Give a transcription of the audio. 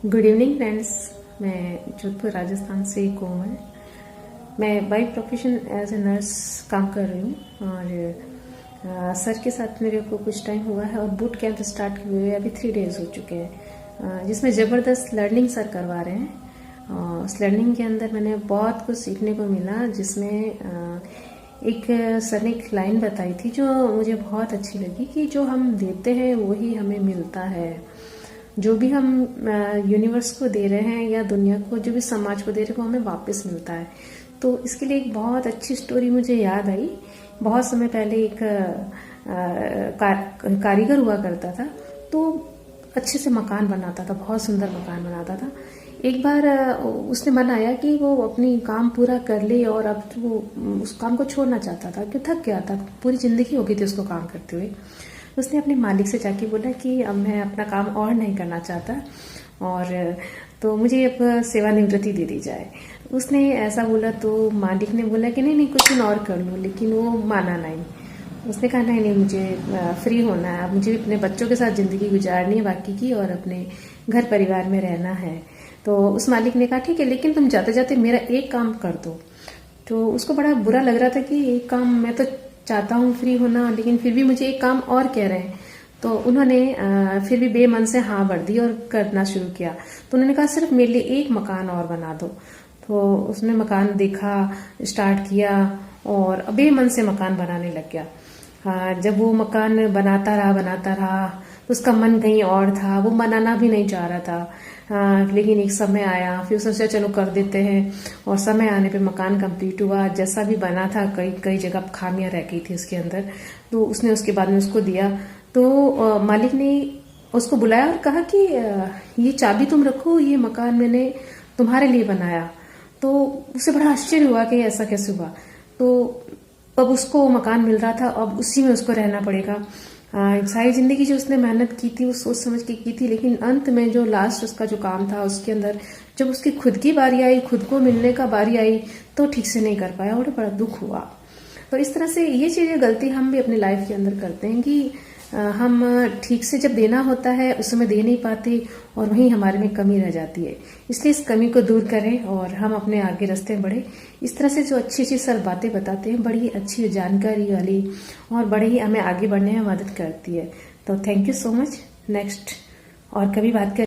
Good evening friends. मैं जोधपुर राजस्थान से कोमल। मैं by profession as a nurse काम कर रही हूँ और सर के साथ मेरे को कुछ टाइम हुआ है और बूट कैंप स्टार्ट हुए अभी 3 डेज हो चुके हैं, जिसमें ज़बरदस्त लर्निंग सर करवा रहे हैं। उस लर्निंग के अंदर मैंने बहुत कुछ सीखने को मिला, जिसमें एक सर ने एक लाइन बताई थी जो मुझे बहुत अच्छी लगी कि जो हम देते हैं वही हमें मिलता है। जो भी हम यूनिवर्स को दे रहे हैं या दुनिया को, जो भी समाज को दे रहे हैं, वो हमें वापस मिलता है। तो इसके लिए एक बहुत अच्छी स्टोरी मुझे याद आई। बहुत समय पहले एक कारीगर हुआ करता था, तो अच्छे से मकान बनाता था, बहुत सुंदर मकान बनाता था। एक बार उसने मन आया कि वो अपनी काम पूरा कर ले और अब वो उस काम को छोड़ना चाहता था, क्यों थक गया था, पूरी जिंदगी हो गई थी उसको काम करते हुए। उसने अपने मालिक से जाके बोला कि अब मैं अपना काम और नहीं करना चाहता और तो मुझे अब सेवानिवृत्ति दे दी जाए। उसने ऐसा बोला तो मालिक ने बोला कि नहीं नहीं कुछ दिन और कर लो, लेकिन वो माना नहीं। उसने कहा नहीं नहीं मुझे फ्री होना है, अब मुझे अपने बच्चों के साथ ज़िंदगी गुजारनी है बाकी की, और अपने घर परिवार में रहना है। तो उस मालिक ने कहा ठीक है, लेकिन तुम जाते जाते मेरा एक काम कर दो। तो उसको बड़ा बुरा लग रहा था कि एक काम, मैं तो चाहता हूँ फ्री होना, लेकिन फिर भी मुझे एक काम और कह रहे हैं। तो उन्होंने फिर भी बेमन से हाँ भर दी और करना शुरू किया। तो उन्होंने कहा सिर्फ मेरे लिए एक मकान और बना दो। तो उसने मकान देखा, स्टार्ट किया और बेमन से मकान बनाने लग गया। जब वो मकान बनाता रहा तो उसका मन कहीं और था, वो बनाना भी नहीं चाह रहा था। लेकिन एक समय आया, फिर उसने सोचा चलो कर देते हैं, और समय आने पे मकान कंप्लीट हुआ। जैसा भी बना था, कई जगह खामियां रह गई थी उसके अंदर, तो उसने उसके बाद में उसको दिया। तो मालिक ने उसको बुलाया और कहा कि ये चाबी तुम रखो, ये मकान मैंने तुम्हारे लिए बनाया। तो उसे बड़ा आश्चर्य हुआ कि ऐसा कैसे हुआ। तो अब उसको मकान मिल रहा था, अब उसी में उसको रहना पड़ेगा। सारी जिंदगी जो उसने मेहनत की थी वो सोच समझ के की थी, लेकिन अंत में जो लास्ट उसका जो काम था उसके अंदर जब उसकी खुद की बारी आई, खुद को मिलने का बारी आई, तो ठीक से नहीं कर पाया और बड़ा दुख हुआ। तो इस तरह से ये चीजें गलती हम भी अपनी लाइफ के अंदर करते हैं कि हम ठीक से जब देना होता है उस समय दे नहीं पाते, और वहीं हमारे में कमी रह जाती है। इसलिए इस कमी को दूर करें और हम अपने आगे रास्ते में बढ़े। इस तरह से जो अच्छी अच्छी सर बातें बताते हैं, बड़ी अच्छी जानकारी वाली, और बड़े ही हमें आगे बढ़ने में मदद करती है। तो thank you so much. Next और कभी बात कर